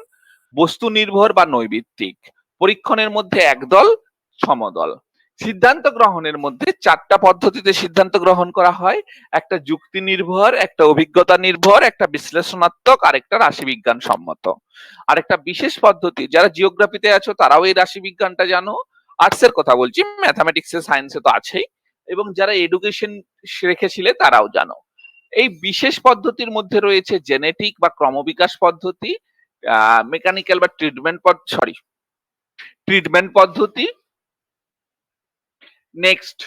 বস্তু নির্ভর বা নৈবিত্তিক। পরীক্ষণের মধ্যে একদল, সমদল। সিদ্ধান্ত গ্রহণের মধ্যে 4টা পদ্ধতিতে সিদ্ধান্ত গ্রহণ করা হয়, একটা যুক্তি নির্ভর, একটা অভিজ্ঞতা নির্ভর, একটা বিশ্লেষণাত্মক, আর একটা রাশিবিজ্ঞান সম্মত। আর একটা বিশেষ পদ্ধতি, যারা জিওগ্রাফিতে আছো তারাও এই রাশিবিজ্ঞানটা জানো, আর্টস এর কথা বলছি, ম্যাথামেটিক্স এর সায়েন্সে তো আছেই, এবং যারা এডুকেশন রেখেছিলে তারাও জানো। এই বিশেষ পদ্ধতির মধ্যে রয়েছে জেনেটিক বা ক্রমবিকাশ পদ্ধতি, মেকানিক্যাল বা ট্রিটমেন্ট পদ্ধতি, নেক্সট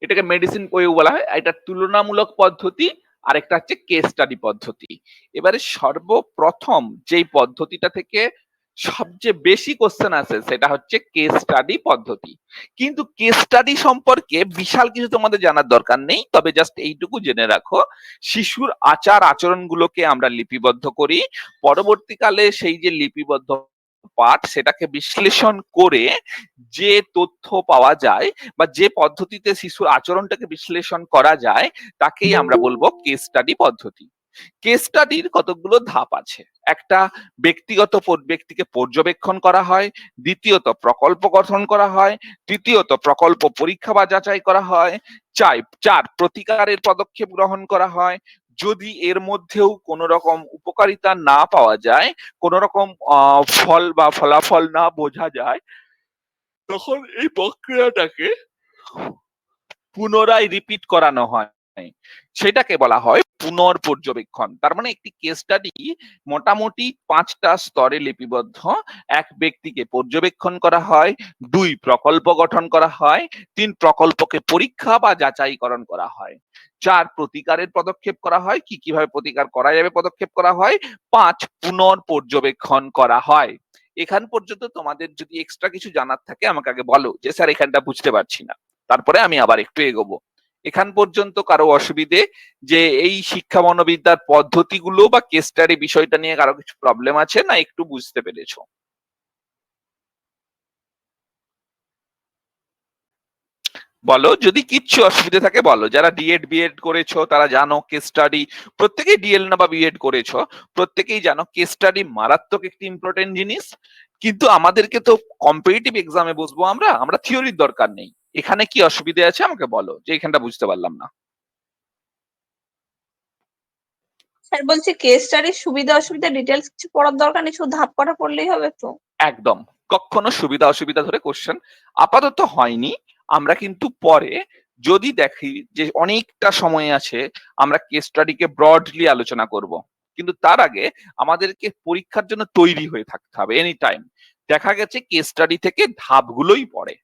এটাকে মেডিসিন ওয়ে বলা হয়, এটা তুলনামূলক পদ্ধতি, আর একটা হচ্ছে কেস স্টাডি পদ্ধতি। এবারে সর্বপ্রথম যেই পদ্ধতিটা থেকে সবচেয়ে বেশি কোশ্চেন আসে সেটা হচ্ছে কেস স্টাডি পদ্ধতি। কিন্তু কেস স্টাডি সম্পর্কে বিশাল কিছু তোমাদের জানার দরকার নেই, তবে জাস্ট এইটুকু জেনে রাখো, শিশুর আচার আচরণগুলোকে আমরা লিপিবদ্ধ করি, পরবর্তীকালে সেই যে লিপিবদ্ধ পাঠ সেটাকে বিশ্লেষণ করে যে তথ্য পাওয়া যায় বা যে পদ্ধতিতে শিশুর আচরণটাকে বিশ্লেষণ করা যায় তাকেই আমরা বলবো কেস স্টাডি পদ্ধতি। কেস স্টাডির কতগুলো ধাপ আছে। একটা, ব্যক্তিকে পর্যবেক্ষণ করা হয়, দ্বিতীয়ত প্রকল্প গঠন করা হয়, তৃতীয়ত প্রকল্প পরীক্ষা বা যাচাই করা হয়, 4 প্রতিকারের পদক্ষেপ গ্রহণ করা হয়। যদি এর মধ্যেও কোন রকম উপকারিতা না পাওয়া যায়, কোন রকম ফল বা ফলাফল না বোঝা যায়, তখন এই প্রক্রিয়াটাকে পুনরায় রিপিট করানো হয়, সেটাকে বলা হয় পুনর্পর্যবেক্ষণ। তার মানে একটি কেস স্টাডি মোটামুটি 5টা স্তরে লিপিবদ্ধ। 1 ব্যক্তিকে পর্যবেক্ষণ করা হয়, 2 প্রকল্প গঠন করা হয়, 3 প্রকল্পকে পরীক্ষা বা যাচাইকরণ করা হয়, 4 প্রতিকারের পদক্ষেপ করা হয়, কিভাবে প্রতিকার করা যাবে পদক্ষেপ করা হয়, 5 পুনর্পর্যবেক্ষণ করা হয়। এখান পর্যন্ত তোমাদের যদি এক্সট্রা কিছু জানার থাকে আমাকে আগে বলো যে স্যার এখানটা বুঝতে পারছি না, তারপরে আমি আবার একটু এগোবো। এখান পর্যন্ত কারো অসুবিধে, যে এই শিক্ষা মনোবিদ্যার পদ্ধতিগুলো বা কেস স্টাডি বিষয়টা নিয়ে কারো কিছু প্রবলেম আছে না, একটু বুঝতে পেরেছো? বলো, যদি কিচ্ছু অসুবিধা থাকে বলো। যারা ডিএড বিএড করেছো তারা জানো কেস স্টাডি, প্রত্যেকেই ডিএল না বা বিএড করেছো, প্রত্যেকেই জানো কেস স্টাডি মারাত্মক একটি ইম্পর্টেন্ট জিনিস। কিন্তু আমাদেরকে তো কম্পিটিটিভ এক্সামে বসবো, আমরা থিওরির দরকার নেই। এখানে কি অসুবিধা আছে আমাকে বলো, যে এখানটা বুঝতে পারলাম না। স্যার বলছি কেস স্টাডির সুবিধা অসুবিধা ডিটেলস কিছু পড়ার দরকার নেই, শুধু ধাপ কটা পড়লেই হবে তো? একদম, কখনো সুবিধা অসুবিধা ধরে কোশ্চেন আপাতত হয়নি। আমরা কিন্তু পরে যদি দেখি যে অনেকটা সময় আছে, আমরা কেস স্টাডিকে ব্রডলি আলোচনা করব, কিন্তু তার আগে আমাদেরকে পরীক্ষার জন্য তৈরি হয়ে থাকতে হবে এনি টাইম। দেখা গেছে কেস স্টাডি থেকে ধাপগুলোই পড়ে,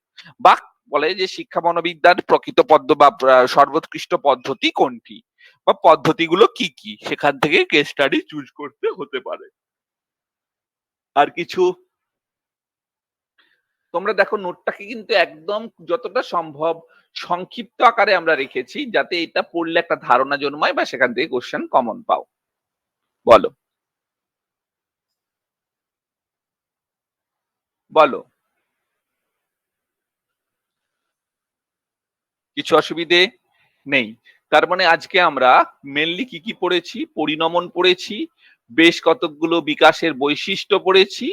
বা বলে যে শিক্ষা মনোবিদ্যার প্রকৃত বা সর্বোৎকৃষ্ট পদ্ধতি কোনটি, বা পদ্ধতিগুলো কি কি, সেখান থেকে কেস স্টাডি চুজ করতে হতে পারে। আর কিছু, তোমরা দেখো নোটটাকে কিন্তু একদম যতটা সম্ভব সংক্ষিপ্ত আকারে আমরা রেখেছি, যাতে এটা পড়লে একটা ধারণা জন্মায় বা সেখান থেকে কোশ্চেন কমন পাও। বলো বলো, কিছু অসুবিধে নেই? তার মানে আজকে আমরা মেনলি কি কি পড়েছি? পরিণমন পড়েছি, বেশ কতগুলো বিকাশের বৈশিষ্ট্য পড়েছি,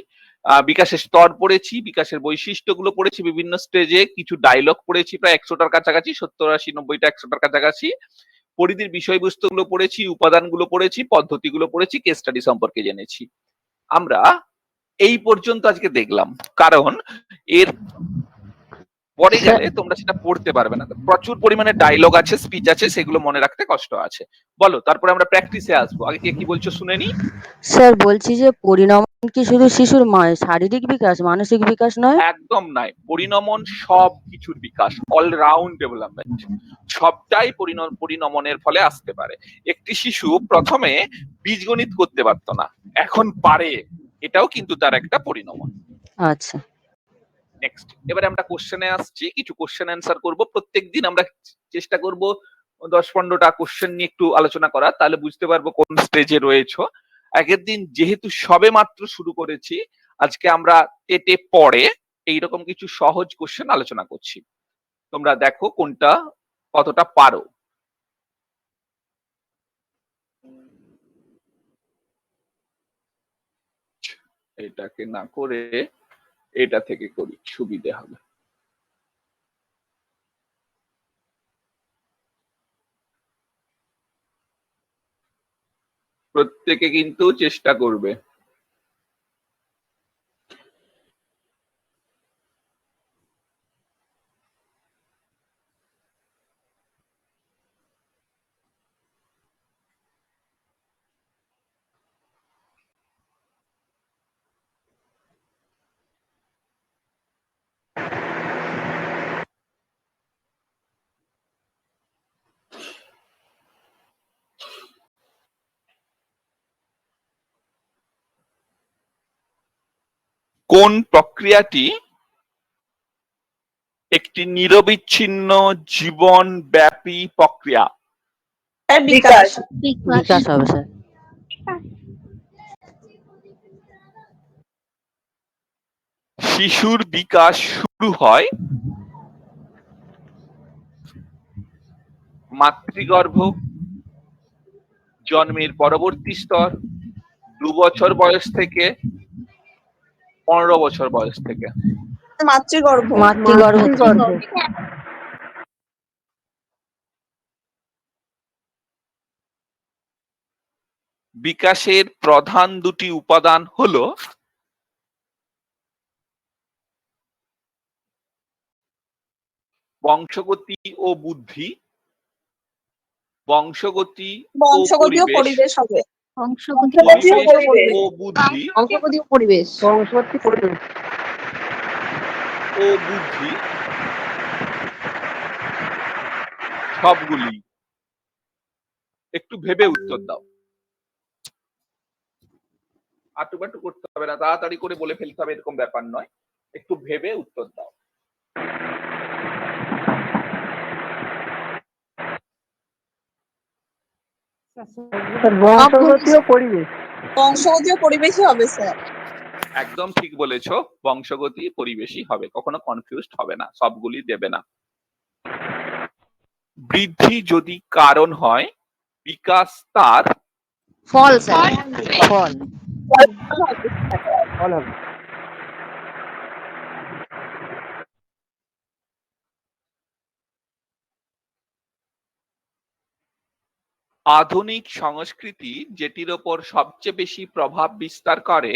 বিকাশের স্তর পড়েছি, বিকাশের বৈশিষ্ট্যগুলো পড়েছি বিভিন্ন স্টেজে, কিছু ডায়লগ পড়েছি প্রায় 100টার কাছাকাছি, 70, 80, 90টা 100টার কাছাকাছি, পরিধির বিষয়বস্তুগুলো পড়েছি, উপাদানগুলো পড়েছি, পদ্ধতিগুলো পড়েছি, কেস স্টাডি সম্পর্কে জেনেছি। আমরা এই পর্যন্ত আজকে দেখলাম, কারণ এর পরে গেলে তোমরা সেটা পড়তে পারবে না, প্রচুর পরিমাণে ডায়লগ আছে, স্পিচ আছে, সেগুলো মনে রাখতে কষ্ট আছে। বলো, তারপরে আমরা প্র্যাকটিসে আসবো। আগে কে কি বলছো শুনে নি। স্যার বলছি যে পরিণমন কি শুধু শিশুর শারীরিক বিকাশ, মানসিক বিকাশ নয়? একদম নয়, পরিণমন সব কিছুর বিকাশ, অলরাউন্ড ডেভেলপমেন্ট, সবটাই পরিণমনের ফলে আসতে পারে। একটি শিশু প্রথমে বীজগণিত করতে পারতো না, এখন পারে। এটাও কিন্তু তার একটা পরিণমন। আচ্ছা। নেক্সট, এবারে আমরা কোশ্চেনে আসছি, কিছু কোশ্চেন অ্যান্সার করব। প্রত্যেকদিন আমরা চেষ্টা করব 10-15টা কোশ্চেন নিয়ে একটু আলোচনা করা, তাহলে বুঝতে পারবো কোন স্টেজে রয়েছো। আগের দিন যেহেতু সবে মাত্র শুরু করেছি, আজকে আমরা টেটে পড়ে এইরকম কিছু সহজ কোশ্চেন আলোচনা করছি। তোমরা দেখো কোনটা কতটা পারো। এটাকে না করে এটা থেকে করি, সুবিধে হবে। প্রত্যেকে কিন্তু চেষ্টা করবে। কোন প্রক্রিয়াটি একটি নিরবিচ্ছিন্ন জীবনব্যাপী প্রক্রিয়া? স্যার বিকাশ। বিকাশ হবে স্যার। শিশুর বিকাশ শুরু হয় মাতৃগর্ভ, জন্মের পরবর্তী স্তর, 2 বছর বয়স থেকে, 15 বছর বয়স থেকে। মাতৃগর্ভ। মাতৃগর্ভ থেকে। বিকাশের প্রধান দুটি উপাদান হলো বংশগতি ও বুদ্ধি। বংশগতি ও বংশগতি ও পরিবেশ হবে। বংশগতি পরিবেশ ও বুদ্ধি বংশগতি ও পরিবেশ বংশগতি পরিবেশ ও বুদ্ধি সবগুলি। একটু ভেবে উত্তর দাও। আটুপাটু করতে হবে না, তাড়াতাড়ি করে বলে ফেলতে হবে এরকম ব্যাপার নয়, একটু ভেবে উত্তর দাও। বংশগতি ও পরিবেশ। বংশগতি ও পরিবেশই হবে স্যার। একদম ঠিক বলেছো, বংশগতি পরিবেশই হবে, কখনো কনফিউজড হবে না, সবগুলি দেবে না। বৃদ্ধি যদি কারণ হয়, বিকাশ তার ফল স্যার ফল। ফল হবে। আধুনিক সংস্কৃতি যেটির ওপর সবচেয়ে বেশি প্রভাব বিস্তার করে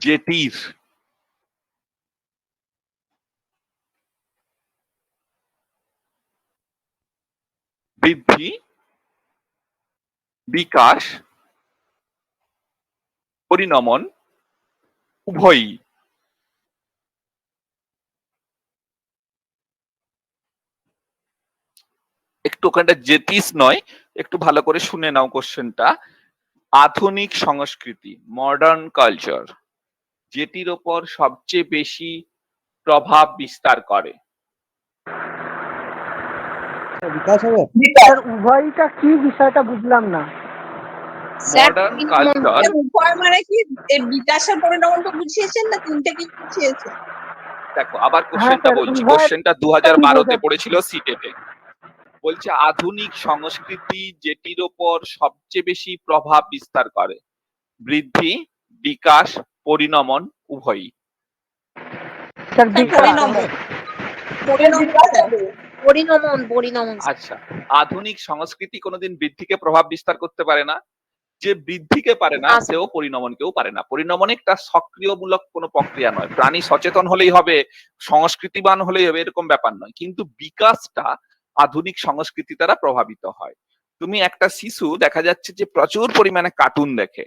যেটির বৃদ্ধি, বিকাশ, পরিণমন উভয়ই। একটু ওখানটা জেটিস নয়, একটু ভালো করে শুনে নাও কোশ্চেনটা। আধুনিক সংস্কৃতি, মডার্ন কালচার, যেটির ওপর সবচেয়ে বেশি প্রভাব বিস্তার করে। বিকাশ হবে। স্যার উভয়টা কি বিষয়টা বুঝলাম না। মডার্ন কালচার, উভয় মানে কি এর বিকাশের পরিণামটা বুঝিয়েছেন না তিনটে কি বুঝিয়েছেন? দেখো আবার হ্যাঁ কোশ্চেনটা স্যার, বলছি, উভয় কোশ্চেনটা কি 2012তে বোঝাচ্ছে? পড়েছিল সিটেটে। বলছে আধুনিক সংস্কৃতি যেটির ওপর সবচেয়ে বেশি প্রভাব বিস্তার করে, বৃদ্ধি, বিকাশ, পরিণমন উভয়ই। স্যার বিকাশ। পরিণমন। পরিণমন পরিণমন আচ্ছা, আধুনিক সংস্কৃতি কোনোদিন বৃদ্ধিকে প্রভাব বিস্তার করতে পারে না। যে বৃদ্ধিকে পারে না সেও পরিণমনকেও পারে না। পরিণমন একটা সক্রিয়মূলক কোনো প্রক্রিয়া নয়, প্রাণী সচেতন হলেই হবে, সংস্কৃতিবান হলেই হবে এরকম ব্যাপার নয়। কিন্তু বিকাশটা আধুনিক সংস্কৃতি দ্বারা প্রভাবিত হয়। তুমি একটা শিশু দেখা যাচ্ছে যে প্রচুর পরিমাণে কার্টুন দেখে,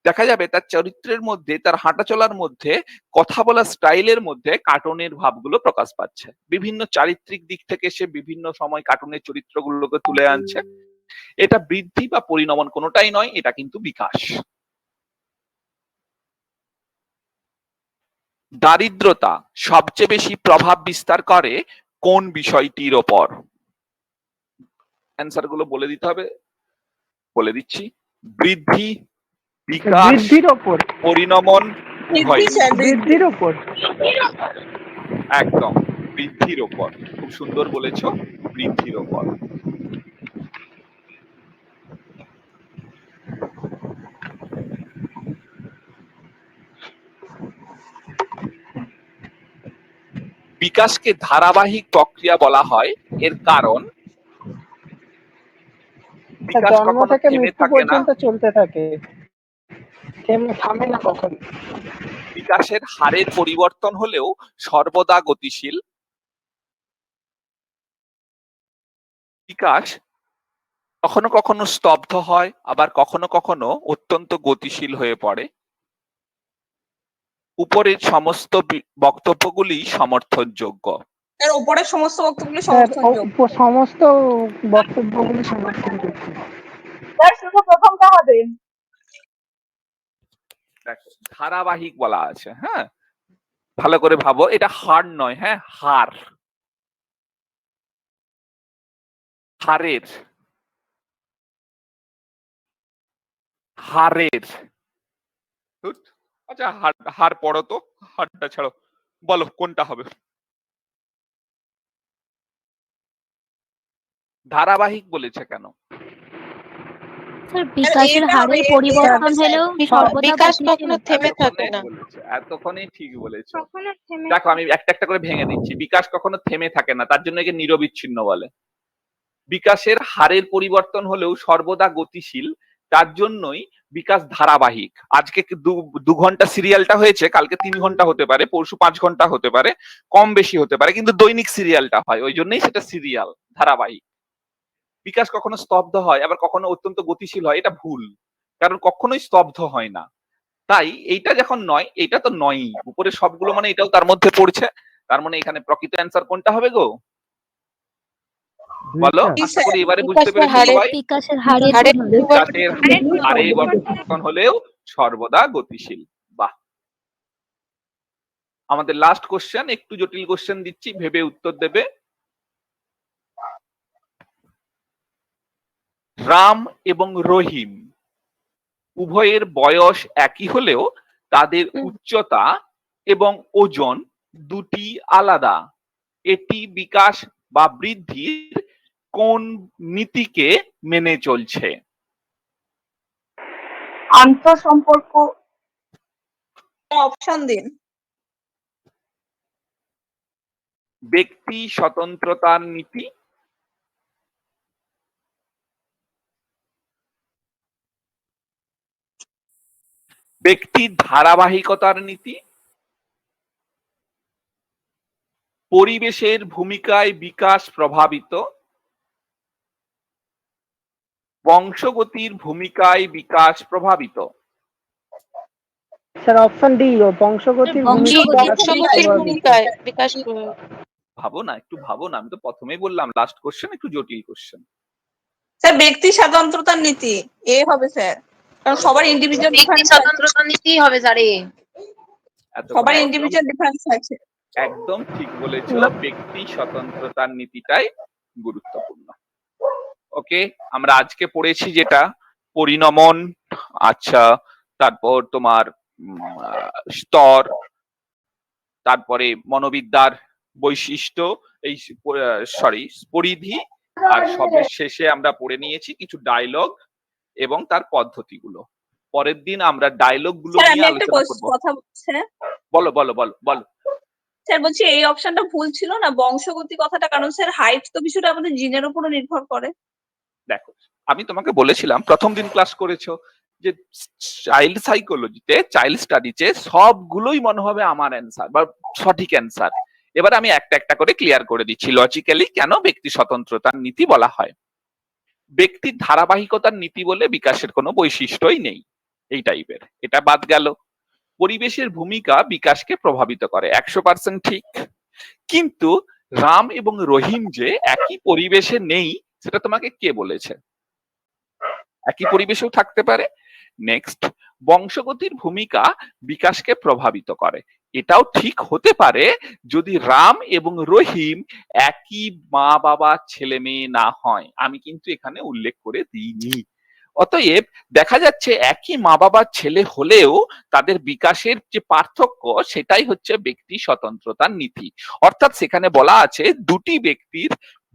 দেখা যাবে তার চরিত্রের মধ্যে, তার হাঁটা চলার মধ্যে, কথা বলার স্টাইলের মধ্যে কার্টুনের ভাবগুলো প্রকাশ পাচ্ছে। বিভিন্ন চারিত্রিক দিক থেকে সে বিভিন্ন সময় কার্টুনের চরিত্রগুলোকে তুলে আনছে। এটা বৃদ্ধি বা পরিণমন কোনোটাই নয়, এটা কিন্তু বিকাশ। দারিদ্রতা সবচেয়ে বেশি প্রভাব বিস্তার করে কোন বিষয়টির ওপর? অ্যান্সার গুলো বলে দিতে হবে, বলে দিচ্ছি। বৃদ্ধি, বিকাশ, বৃদ্ধির ওপর। পরিণমন, বৃদ্ধি উভয়। স্যার, বৃদ্ধি। বৃদ্ধির ওপর। একদম বৃদ্ধির ওপর, খুব সুন্দর বলেছো, বৃদ্ধির ওপর। বিকাশকে ধারাবাহিক প্রক্রিয়া বলা হয়, এর কারণ বিকাশ জন্ম কখনো থেকে থেমে মৃত্যু থাকে না, পর্যন্ত চলতে থাকে, থামে না কখনো। বিকাশের হারের পরিবর্তন হলেও সর্বদা গতিশীল। বিকাশ কখনো কখনো স্তব্ধ হয়, আবার কখনো কখনো অত্যন্ত গতিশীল হয়ে পড়ে। উপরের সমস্ত বক্তব্যগুলি সমর্থনযোগ্য। এর উপরের সমস্ত বক্তব্যগুলি স্যার সমর্থনযোগ্য। সমস্ত বক্তব্যগুলি সমর্থন করছি। স্যার শুধু প্রথমটা হবে। দেখো ধারাবাহিক বলা আছে, হ্যাঁ, ভালো করে ভাবো, এটা হার নয়, হ্যাঁ, হার, হারের, হারের। ধুৎ, আচ্ছা হার, হার পড়ো তো, হারটা ছাড়ো, বলো কোনটা হবে? ধারাবাহিক বলেছে কেন? স্যার বিকাশের এটা হারের হবে, পরিবর্তন এটা হলেও হবে, সর্বদা বিকাশ গতিশীল কখনো থেমে থাকে এতক্ষণে না। বলেছে, এতক্ষণে ঠিক বলেছো। দেখো আমি একটা একটা করে ভেঙে দিচ্ছি। বিকাশ কখনো থেমে থাকে না, তার জন্য একে নিরবিচ্ছিন্ন বলে। বিকাশের হারের পরিবর্তন হলেও সর্বদা গতিশীল, তার জন্যই বিকাশ ধারাবাহিক। আজকে 2 ঘন্টা সিরিয়ালটা হয়েছে, কালকে 3 ঘন্টা হতে পারে, পরশু 5 ঘন্টা হতে পারে, কম বেশি হতে পারে, কিন্তু দৈনিক সিরিয়ালটা হয়, ওই জন্যই সেটা সিরিয়াল, ধারাবাহিক। বিকাশ কখনো স্তব্ধ হয়, আবার কখনো অত্যন্ত গতিশীল হয়, এটা ভুল, কারণ কখনোই স্তব্ধ হয় না। তাই এইটা যখন নয়, এটা তো নয়ই, উপরে সবগুলো মানে এটাও তার মধ্যে পড়ছে, তার মানে এখানে প্রকৃত অ্যান্সার কোনটা হবে গো? বলো, আশা করি এবারে বুঝতে বিকাশের পেরেছো হারের সবাই। বিকাশের হারের হারের বিকাশের হারে পরিবর্তন হলেও সর্বদা গতিশীল। বাহ। আমাদের লাস্ট কোশ্চেন, একটু জটিল কোশ্চেন দিচ্ছি, ভেবে উত্তর দেবে। রাম এবং রহিম উভয়ের বয়স একই হলেও তাদের উচ্চতা এবং ওজন দুটি আলাদা। এটি বিকাশ বা বৃদ্ধির কোন নীতিকে মেনে চলছে? আন্তঃসম্পর্ক। অপশন দিন। ব্যক্তি স্বতন্ত্রতার নীতি, ব্যক্তির ধারাবাহিকতার নীতি, পরিবেশের ভূমিকায় বিকাশ প্রভাবিত, বংশগতির ভূমিকায় বিকাশ প্রভাবিত। স্যার অপশন ডি, বংশগতির বংশগতির ভূমিকায় বিকাশ ভাবো না, একটু ভাবো না, আমি তো প্রথমেই বললাম লাস্ট কোশ্চেন একটু জটিল কোশ্চেন। স্যার ব্যক্তি স্বাতন্ত্রতার নীতি এ হবে স্যার, কারণ সবার ইন্ডিভিজুয়াল ডিফারেন্স, স্বতন্ত্রতার নীতি হবে স্যার। সবার ইন্ডিভিজুয়াল ডিফারেন্স আছে। একদম ঠিক বলেছো, ব্যক্তি স্বতন্ত্রতার নীতিটাই গুরুত্বপূর্ণ। ওকে, আমরা আজকে পড়েছি যেটা পরিণমন, আচ্ছা, তারপর তোমার স্তর, তারপরে মনোবিদ্যার বৈশিষ্ট্য, এই সরি পরিধি, আর সবের শেষে আমরা পড়ে নিয়েছি কিছু ডায়লগ এবং তার পদ্ধতিগুলো। পরের দিন আমরা ডায়লগ গুলো স্যার আমি নিয়ে একটা আলোচনা করব। কথা বলছি। বলো বলো বলো বলো। স্যার বলছি এই অপশনটা ভুল ছিল না, বংশগতি কথাটা, কারণ স্যার হাইট তো কিছুটা আমাদের জিনের উপরও নির্ভর করে। দেখো আমি তোমাকে বলেছিলাম প্রথম দিন ক্লাস করেছো যে চাইল্ড সাইকোলজিতে, চাইল্ড স্টাডিজে সবগুলোই মনে হবে আমার অ্যান্সার বা সঠিক অ্যান্সার। এবার আমি একটা একটা করে ক্লিয়ার করে দিচ্ছি লজিক্যালি কেন ব্যক্তি স্বতন্ত্রতার নীতি বলা হয়। ব্যক্তির ধারাবাহিকতার নীতি বলে বিকাশের কোনো বৈশিষ্ট্যই নেই। এই টাইপের, এটা বাদ গেল। পরিবেশের ভূমিকা বিকাশকে প্রভাবিত করে, 100% ঠিক। কিন্তু রাম এবং রহিম যে একই পরিবেশে নেই সেটা তোমাকে কে বলেছে? একই পরিবেশেও থাকতে পারে। নেক্সট, বংশগতির ভূমিকা বিকাশকে প্রভাবিত করে, এটাও ঠিক হতে পারে যদি রাম এবং রহিম একই মা বাবা ছেলে মেয়ে না হয়, আমি কিন্তু এখানে উল্লেখ করে দিইনি। অতএব দেখা যাচ্ছে একই মা বাবার ছেলে হলেও তাদের বিকাশের যে পার্থক্য সেটাই হচ্ছে ব্যক্তি স্বতন্ত্রতার নীতি। অর্থাৎ সেখানে বলা আছে দুটি ব্যক্তির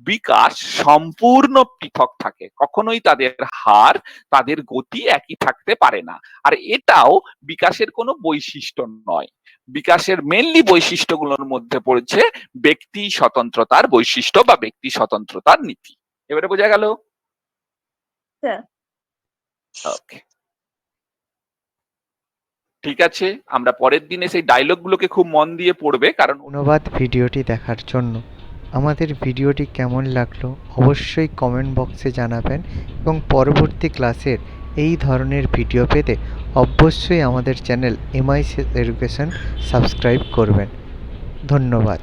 বিকাশ সম্পূর্ণ পৃথক থাকে, কখনোই তাদের হার তাদের গতি একই থাকতে পারে না। আর এটাও বিকাশের কোনো বৈশিষ্ট্য নয়। বিকাশের মেনলি বৈশিষ্ট্যগুলোর মধ্যে পড়ছে ব্যক্তি স্বতন্ত্রতার বৈশিষ্ট্য বা ব্যক্তি স্বতন্ত্রতার নীতি। এবারে বোঝা গেল? স্যার ওকে, ঠিক আছে, আমরা পরের দিনে সেই ডায়লগ গুলোকে খুব মন দিয়ে পড়বে, কারণ ধন্যবাদ ভিডিওটি দেখার জন্য। আমাদের ভিডিওটি কেমন লাগলো অবশ্যই কমেন্ট বক্সে জানাবেন এবং পরবর্তী ক্লাসের এই ধরনের ভিডিও পেতে অবশ্যই আমাদের চ্যানেল MICS এডুকেশন সাবস্ক্রাইব করবেন। ধন্যবাদ।